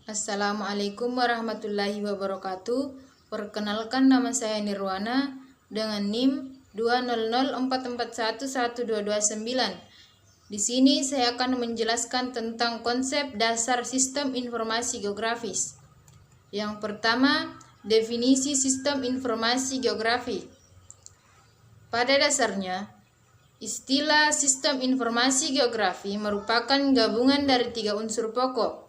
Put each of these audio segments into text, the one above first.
Assalamualaikum warahmatullahi wabarakatuh. Perkenalkan, nama saya Nirwana dengan NIM 20044112229. Di sini saya akan menjelaskan tentang konsep dasar sistem informasi geografis. Yang pertama, definisi sistem informasi geografi. Pada dasarnya, istilah sistem informasi geografi merupakan gabungan dari tiga unsur pokok,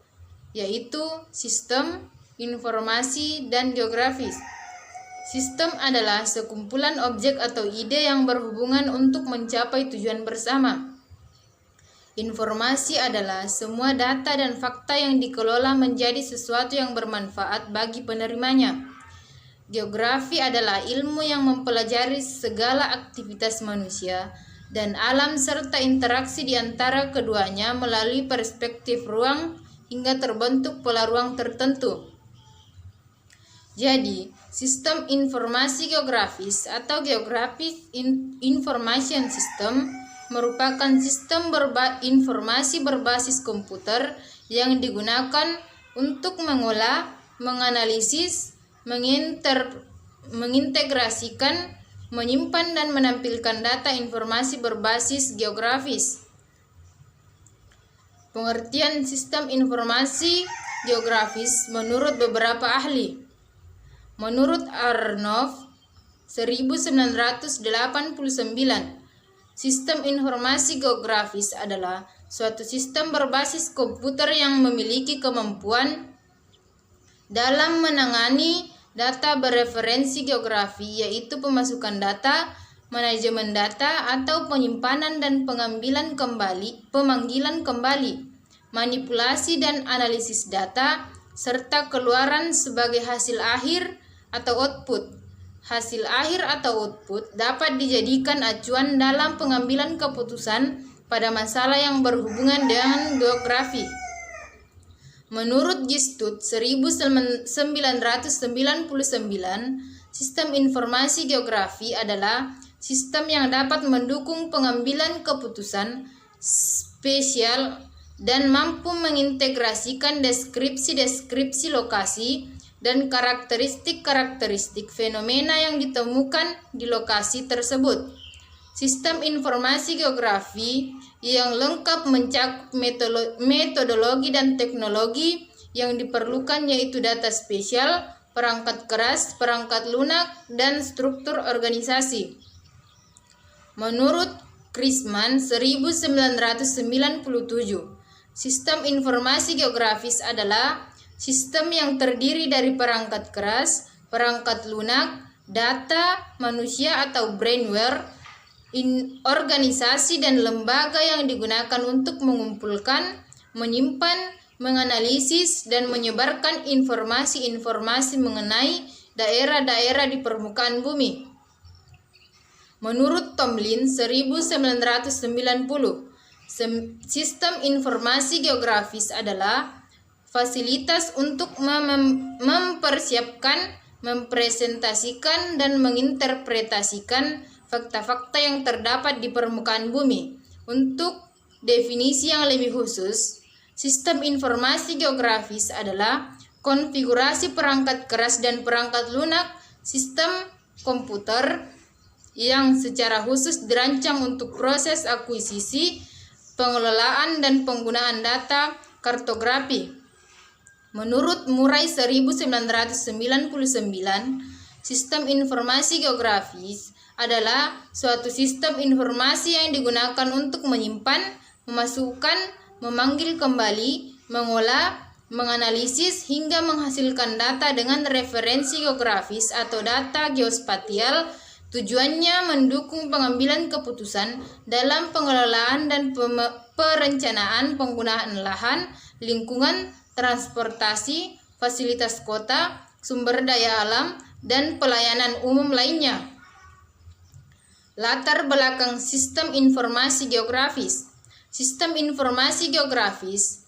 yaitu sistem, informasi, dan geografis. Sistem adalah sekumpulan objek atau ide yang berhubungan untuk mencapai tujuan bersama. Informasi adalah semua data dan fakta yang dikelola menjadi sesuatu yang bermanfaat bagi penerimanya. Geografi adalah ilmu yang mempelajari segala aktivitas manusia dan alam serta interaksi di antara keduanya melalui perspektif ruang hingga terbentuk pola ruang tertentu. Jadi, sistem informasi geografis atau Geographic Information System merupakan sistem informasi berbasis komputer yang digunakan untuk mengolah, menganalisis, mengintegrasikan, menyimpan dan menampilkan data informasi berbasis geografis. Pengertian sistem informasi geografis menurut beberapa ahli. Menurut Arnov 1989, sistem informasi geografis adalah suatu sistem berbasis komputer yang memiliki kemampuan dalam menangani data bereferensi geografi, yaitu pemasukan data, manajemen data atau penyimpanan dan pemanggilan kembali, manipulasi dan analisis data, serta keluaran sebagai hasil akhir atau output. Hasil akhir atau output dapat dijadikan acuan dalam pengambilan keputusan pada masalah yang berhubungan dengan geografi. Menurut Gistud 1999, sistem informasi geografi adalah sistem yang dapat mendukung pengambilan keputusan spesial dan mampu mengintegrasikan deskripsi-deskripsi lokasi dan karakteristik-karakteristik fenomena yang ditemukan di lokasi tersebut. Sistem informasi geografi yang lengkap mencakup metodologi dan teknologi yang diperlukan, yaitu data spesial, perangkat keras, perangkat lunak, dan struktur organisasi. Menurut Chrisman 1997, sistem informasi geografis adalah sistem yang terdiri dari perangkat keras, perangkat lunak, data, manusia atau brainware, organisasi dan lembaga yang digunakan untuk mengumpulkan, menyimpan, menganalisis, dan menyebarkan informasi-informasi mengenai daerah-daerah di permukaan bumi. Menurut Tomlin 1990, sistem informasi geografis adalah fasilitas untuk mempersiapkan, mempresentasikan, dan menginterpretasikan fakta-fakta yang terdapat di permukaan bumi. Untuk definisi yang lebih khusus, sistem informasi geografis adalah konfigurasi perangkat keras dan perangkat lunak sistem komputer yang secara khusus dirancang untuk proses akuisisi, pengelolaan, dan penggunaan data kartografi. Menurut Murray 1999, sistem informasi geografis adalah suatu sistem informasi yang digunakan untuk menyimpan, memasukkan, memanggil kembali, mengolah, menganalisis, hingga menghasilkan data dengan referensi geografis atau data geospasial. Tujuannya mendukung pengambilan keputusan dalam pengelolaan dan perencanaan penggunaan lahan, lingkungan, transportasi, fasilitas kota, sumber daya alam, dan pelayanan umum lainnya. Latar belakang sistem informasi geografis. Sistem informasi geografis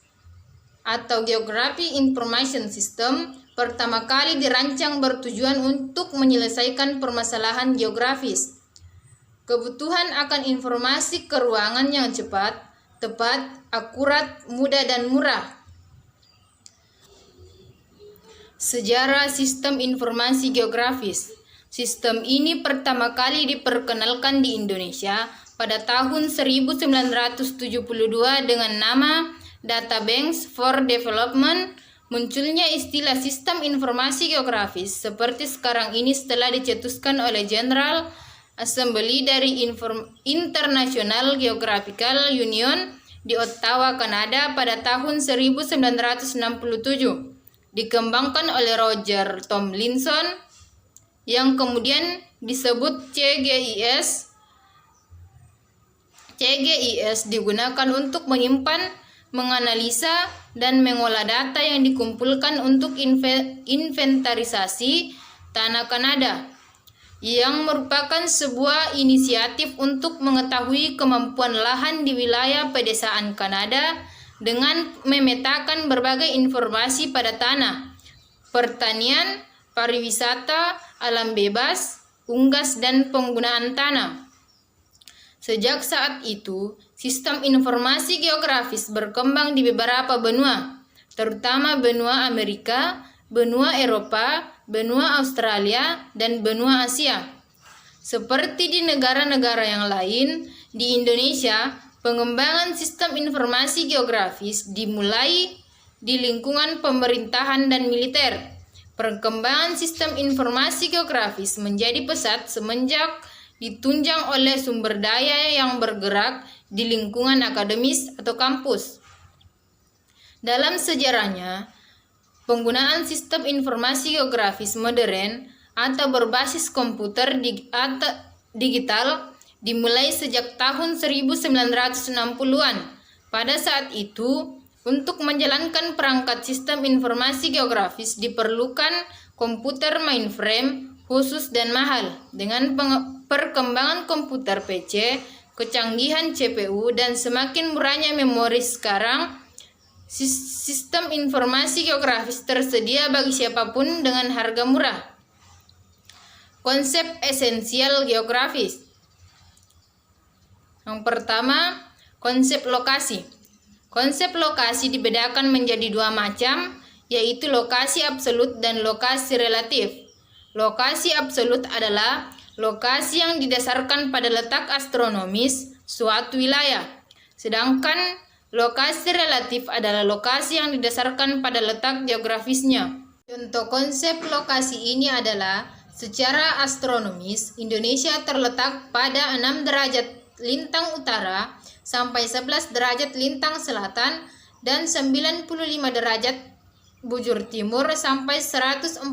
atau Geographic Information System pertama kali dirancang bertujuan untuk menyelesaikan permasalahan geografis. Kebutuhan akan informasi keuangan yang cepat, tepat, akurat, mudah, dan murah. Sejarah sistem informasi geografis. Sistem ini pertama kali diperkenalkan di Indonesia pada tahun 1972 dengan nama Databanks for Development. Munculnya istilah sistem informasi geografis seperti sekarang ini setelah dicetuskan oleh General Assembly dari International Geographical Union di Ottawa, Kanada pada tahun 1967. Dikembangkan oleh Roger Tomlinson yang kemudian disebut CGIS. CGIS digunakan untuk menyimpan, menganalisa, dan mengolah data yang dikumpulkan untuk inventarisasi tanah Kanada, yang merupakan sebuah inisiatif untuk mengetahui kemampuan lahan di wilayah pedesaan Kanada dengan memetakan berbagai informasi pada tanah, pertanian, pariwisata, alam bebas, unggas, dan penggunaan tanah. Sejak saat itu, sistem informasi geografis berkembang di beberapa benua, terutama benua Amerika, benua Eropa, benua Australia, dan benua Asia. Seperti di negara-negara yang lain, di Indonesia, pengembangan sistem informasi geografis dimulai di lingkungan pemerintahan dan militer. Perkembangan sistem informasi geografis menjadi pesat semenjak ditunjang oleh sumber daya yang bergerak di lingkungan akademis atau kampus. Dalam sejarahnya, penggunaan sistem informasi geografis modern atau berbasis komputer digital dimulai sejak tahun 1960-an. Pada saat itu, untuk menjalankan perangkat sistem informasi geografis diperlukan komputer mainframe khusus dan mahal. Dengan perkembangan komputer PC, kecanggihan CPU, dan semakin murahnya memori sekarang, sistem informasi geografis tersedia bagi siapapun dengan harga murah. Konsep esensial geografis. Yang pertama, konsep lokasi. Konsep lokasi dibedakan menjadi dua macam, yaitu lokasi absolut dan lokasi relatif. Lokasi absolut adalah lokasi yang didasarkan pada letak astronomis suatu wilayah, sedangkan lokasi relatif adalah lokasi yang didasarkan pada letak geografisnya. Contoh konsep lokasi ini adalah, secara astronomis, Indonesia terletak pada 6 derajat lintang utara sampai 11 derajat lintang selatan dan 95 derajat bujur timur sampai 141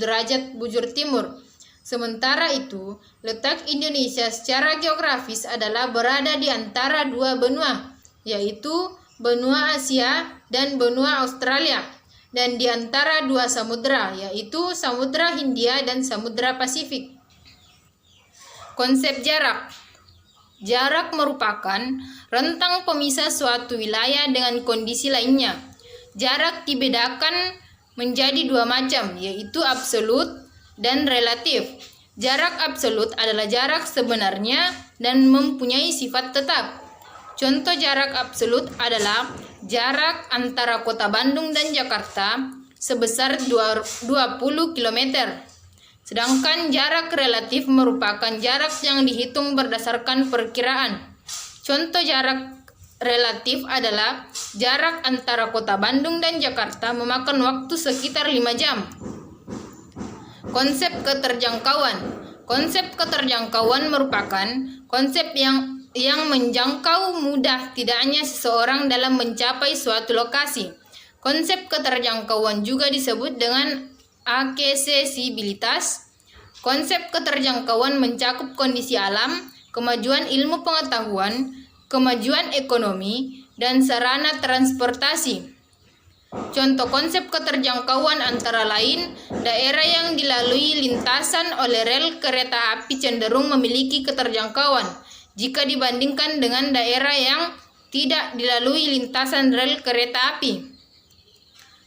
derajat bujur timur. Sementara itu, letak Indonesia secara geografis adalah berada di antara dua benua, yaitu benua Asia dan benua Australia, dan di antara dua samudera, yaitu Samudra Hindia dan Samudra Pasifik. Konsep jarak. Jarak merupakan rentang pemisah suatu wilayah dengan kondisi lainnya. Jarak dibedakan menjadi dua macam, yaitu absolut dan relatif. Jarak absolut adalah jarak sebenarnya dan mempunyai sifat tetap. Contoh jarak absolut adalah jarak antara kota Bandung dan Jakarta sebesar 20 km. Sedangkan jarak relatif merupakan jarak yang dihitung berdasarkan perkiraan. Contoh jarak relatif adalah jarak antara kota Bandung dan Jakarta memakan waktu sekitar 5 jam. Konsep keterjangkauan. Konsep keterjangkauan merupakan konsep yang menjangkau mudah tidaknya seseorang dalam mencapai suatu lokasi. Konsep keterjangkauan juga disebut dengan aksesibilitas. Konsep keterjangkauan mencakup kondisi alam, kemajuan ilmu pengetahuan, kemajuan ekonomi, dan sarana transportasi. Contoh konsep keterjangkauan antara lain, daerah yang dilalui lintasan oleh rel kereta api cenderung memiliki keterjangkauan jika dibandingkan dengan daerah yang tidak dilalui lintasan rel kereta api.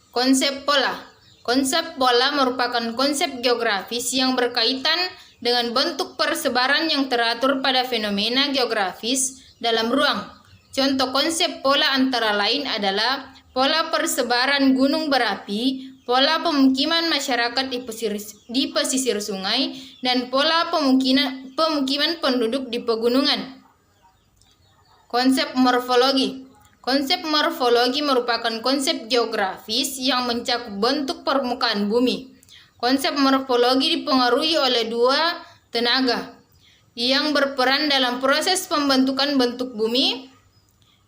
Konsep pola. Konsep pola merupakan konsep geografis yang berkaitan dengan bentuk persebaran yang teratur pada fenomena geografis dalam ruang. Contoh konsep pola antara lain adalah pola persebaran gunung berapi, pola pemukiman masyarakat di pesisir sungai, dan pola pemukiman penduduk di pegunungan. Konsep morfologi. Konsep morfologi merupakan konsep geografis yang mencakup bentuk permukaan bumi. Konsep morfologi dipengaruhi oleh dua tenaga yang berperan dalam proses pembentukan bentuk bumi,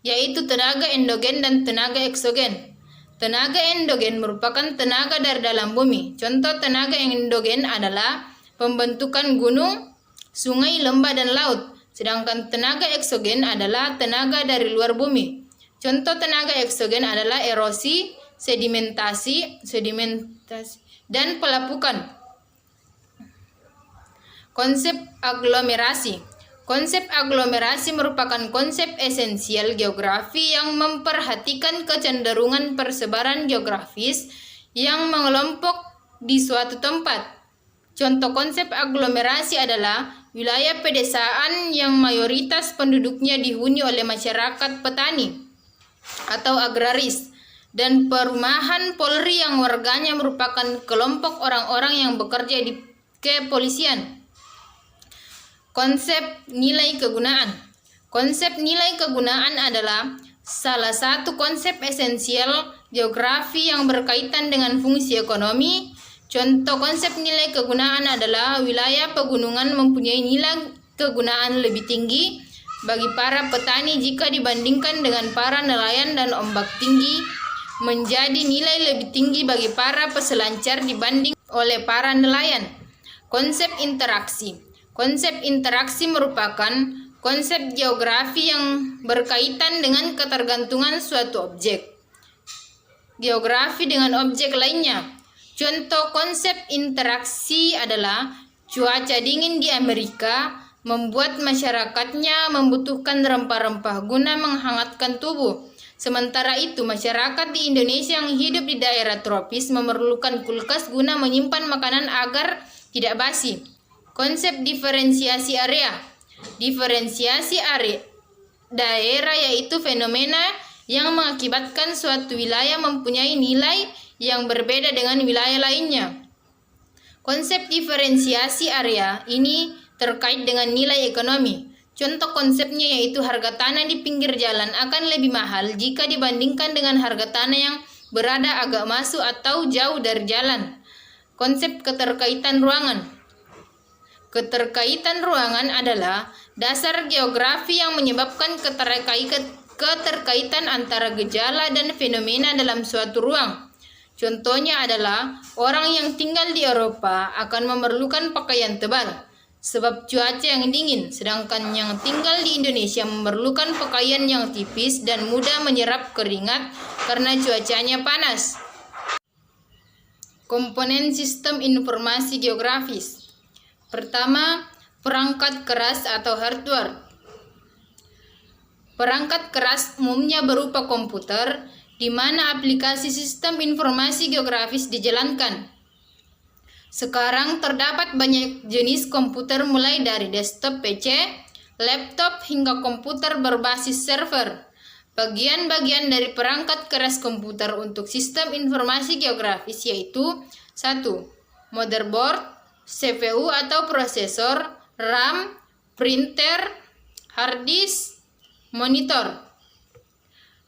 yaitu tenaga endogen dan tenaga eksogen. Tenaga endogen merupakan tenaga dari dalam bumi. Contoh tenaga endogen adalah pembentukan gunung, sungai, lembah, dan laut. Sedangkan tenaga eksogen adalah tenaga dari luar bumi. Contoh tenaga eksogen adalah erosi, sedimentasi, dan pelapukan. Konsep aglomerasi. Konsep aglomerasi merupakan konsep esensial geografi yang memperhatikan kecenderungan persebaran geografis yang mengelompok di suatu tempat. Contoh konsep aglomerasi adalah wilayah pedesaan yang mayoritas penduduknya dihuni oleh masyarakat petani atau agraris, dan perumahan Polri yang warganya merupakan kelompok orang-orang yang bekerja di kepolisian. Konsep nilai kegunaan. Konsep nilai kegunaan adalah salah satu konsep esensial geografi yang berkaitan dengan fungsi ekonomi. Contoh konsep nilai kegunaan adalah wilayah pegunungan mempunyai nilai kegunaan lebih tinggi bagi para petani jika dibandingkan dengan para nelayan, dan ombak tinggi menjadi nilai lebih tinggi bagi para peselancar dibanding oleh para nelayan. Konsep interaksi. Konsep interaksi merupakan konsep geografi yang berkaitan dengan ketergantungan suatu objek geografi dengan objek lainnya. Contoh konsep interaksi adalah cuaca dingin di Amerika membuat masyarakatnya membutuhkan rempah-rempah guna menghangatkan tubuh. Sementara itu, masyarakat di Indonesia yang hidup di daerah tropis memerlukan kulkas guna menyimpan makanan agar tidak basi. Konsep diferensiasi area. Diferensiasi area daerah yaitu fenomena yang mengakibatkan suatu wilayah mempunyai nilai yang berbeda dengan wilayah lainnya. Konsep diferensiasi area ini terkait dengan nilai ekonomi. Contoh konsepnya yaitu harga tanah di pinggir jalan akan lebih mahal jika dibandingkan dengan harga tanah yang berada agak masuk atau jauh dari jalan. Konsep keterkaitan ruangan. Keterkaitan ruangan adalah dasar geografi yang menyebabkan keterkaitan antara gejala dan fenomena dalam suatu ruang. Contohnya adalah orang yang tinggal di Eropa akan memerlukan pakaian tebal sebab cuaca yang dingin, sedangkan yang tinggal di Indonesia memerlukan pakaian yang tipis dan mudah menyerap keringat karena cuacanya panas. Komponen sistem informasi geografis. Pertama, perangkat keras atau hardware. Perangkat keras umumnya berupa komputer, di mana aplikasi sistem informasi geografis dijalankan. Sekarang terdapat banyak jenis komputer mulai dari desktop PC, laptop, hingga komputer berbasis server. Bagian-bagian dari perangkat keras komputer untuk sistem informasi geografis yaitu 1. Motherboard, CPU atau prosesor, RAM, printer, hard disk, monitor.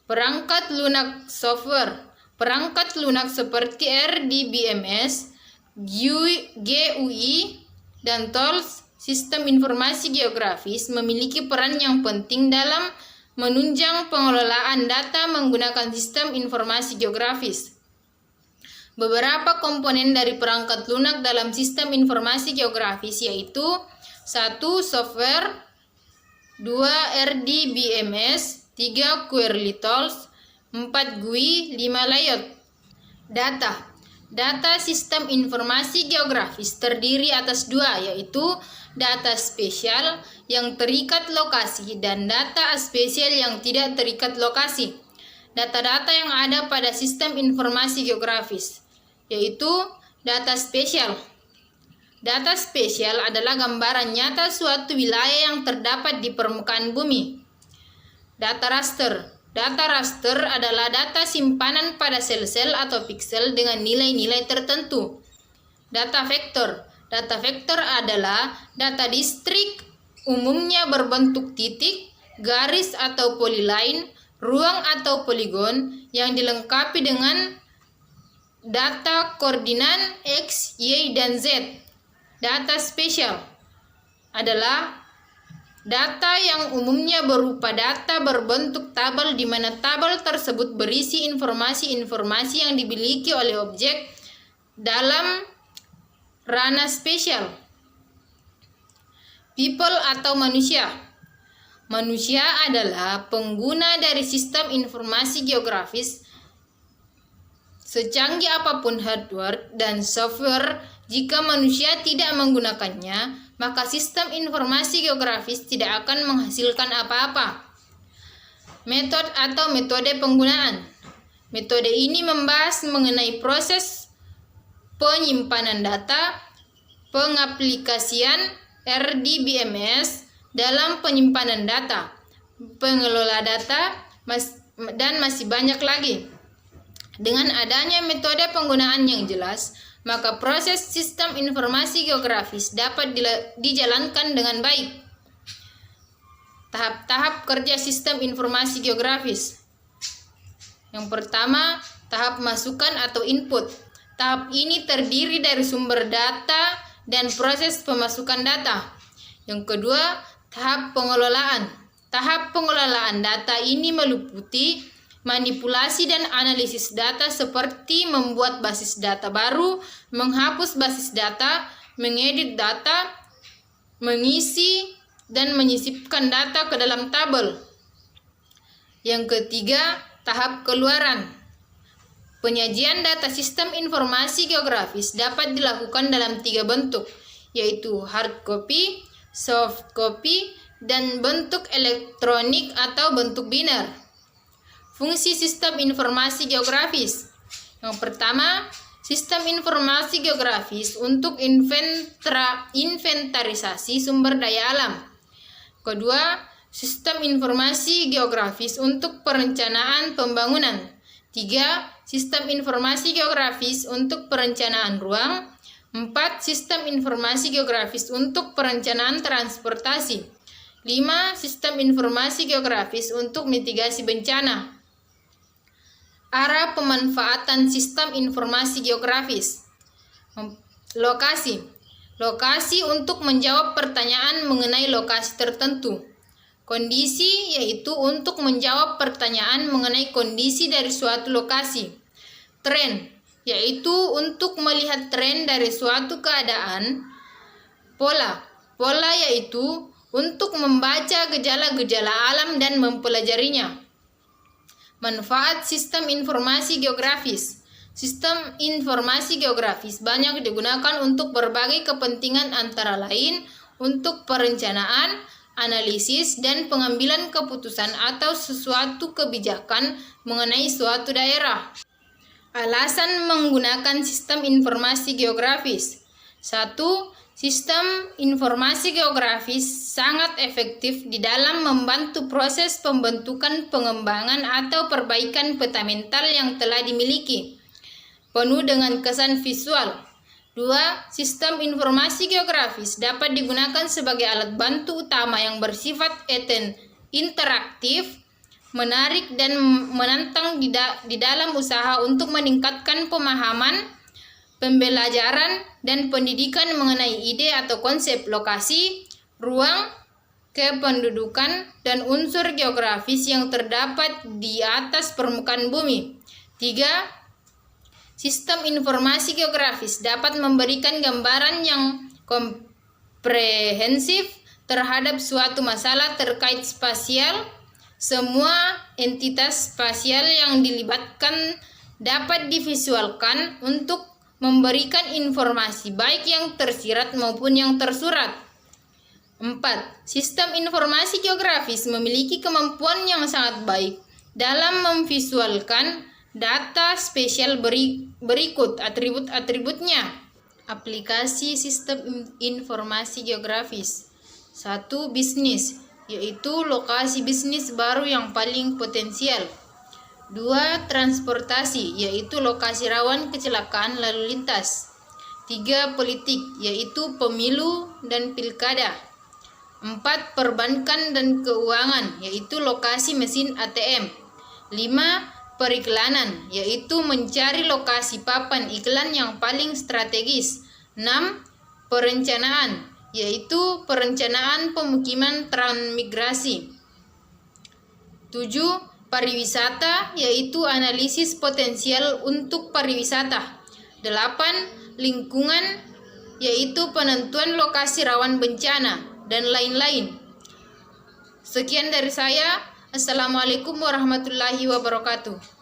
Perangkat lunak software. Perangkat lunak seperti RDBMS, GUI, dan TOLS, sistem informasi geografis, memiliki peran yang penting dalam menunjang pengelolaan data menggunakan sistem informasi geografis. Beberapa komponen dari perangkat lunak dalam sistem informasi geografis yaitu 1. Software, 2. RDBMS, 3. Query tools, 4. GUI, 5. layout. Data sistem informasi geografis terdiri atas dua, yaitu data spesial yang terikat lokasi dan data aspesial yang tidak terikat lokasi. Data-data yang ada pada sistem informasi geografis yaitu data spesial. Data spesial adalah gambaran nyata suatu wilayah yang terdapat di permukaan bumi. Data raster. Data raster adalah data simpanan pada sel-sel atau piksel dengan nilai-nilai tertentu. Data vektor. Data vektor adalah data distrik, umumnya berbentuk titik, garis atau polyline, ruang atau poligon yang dilengkapi dengan data koordinat X, Y, dan Z. Data spesial adalah data yang umumnya berupa data berbentuk tabel di mana tabel tersebut berisi informasi-informasi yang dimiliki oleh objek dalam ranah spesial. People atau manusia. Manusia adalah pengguna dari sistem informasi geografis. Secanggih apapun hardware dan software, jika manusia tidak menggunakannya, maka sistem informasi geografis tidak akan menghasilkan apa-apa. Metode atau metode penggunaan. Metode ini membahas mengenai proses penyimpanan data, pengaplikasian RDBMS dalam penyimpanan data, pengelola data, dan masih banyak lagi. Dengan adanya metode penggunaan yang jelas, maka proses sistem informasi geografis dapat dijalankan dengan baik. Tahap-tahap kerja sistem informasi geografis. Yang pertama, tahap masukan atau input. Tahap ini terdiri dari sumber data dan proses pemasukan data. Yang kedua, tahap pengelolaan. Tahap pengelolaan data ini meliputi manipulasi dan analisis data seperti membuat basis data baru, menghapus basis data, mengedit data, mengisi dan menyisipkan data ke dalam tabel. Yang ketiga, tahap keluaran. Penyajian data sistem informasi geografis dapat dilakukan dalam 3 bentuk, yaitu hard copy, soft copy, dan bentuk elektronik atau bentuk biner. Fungsi sistem informasi geografis. Yang pertama, sistem informasi geografis untuk inventarisasi sumber daya alam. Kedua, sistem informasi geografis untuk perencanaan pembangunan. 3. Sistem informasi geografis untuk perencanaan ruang. 4. Sistem informasi geografis untuk perencanaan transportasi. 5. Sistem informasi geografis untuk mitigasi bencana. Arah pemanfaatan sistem informasi geografis. Lokasi. Lokasi untuk menjawab pertanyaan mengenai lokasi tertentu. Kondisi yaitu untuk menjawab pertanyaan mengenai kondisi dari suatu lokasi. Tren yaitu untuk melihat tren dari suatu keadaan. Pola. Pola yaitu untuk membaca gejala-gejala alam dan mempelajarinya. Manfaat sistem informasi geografis. Sistem informasi geografis banyak digunakan untuk berbagai kepentingan antara lain untuk perencanaan, analisis, dan pengambilan keputusan atau sesuatu kebijakan mengenai suatu daerah. Alasan menggunakan sistem informasi geografis. 1. Sistem informasi geografis sangat efektif di dalam membantu proses pembentukan, pengembangan, atau perbaikan peta mental yang telah dimiliki, penuh dengan kesan visual. 2. Sistem informasi geografis dapat digunakan sebagai alat bantu utama yang bersifat interaktif, menarik, dan menantang di dalam usaha untuk meningkatkan pemahaman, pembelajaran, dan pendidikan mengenai ide atau konsep lokasi, ruang, kependudukan, dan unsur geografis yang terdapat di atas permukaan bumi. 3. Sistem informasi geografis dapat memberikan gambaran yang komprehensif terhadap suatu masalah terkait spasial. Semua entitas spasial yang dilibatkan dapat divisualkan untuk memberikan informasi baik yang tersirat maupun yang tersurat. 4. Sistem informasi geografis memiliki kemampuan yang sangat baik dalam memvisualkan data spesial berikut atribut-atributnya. Aplikasi sistem informasi geografis. 1. Bisnis. yaitu lokasi bisnis baru yang paling potensial. 2. Transportasi, yaitu lokasi rawan kecelakaan lalu lintas. 3. Politik, yaitu pemilu dan pilkada. 4. Perbankan dan keuangan, yaitu lokasi mesin ATM. 5. Periklanan, yaitu mencari lokasi papan iklan yang paling strategis. 6. Perencanaan, yaitu perencanaan pemukiman transmigrasi. 7. Pariwisata, yaitu analisis potensial untuk pariwisata. 8. Lingkungan, yaitu penentuan lokasi rawan bencana, dan lain-lain. Sekian dari saya. Assalamualaikum warahmatullahi wabarakatuh.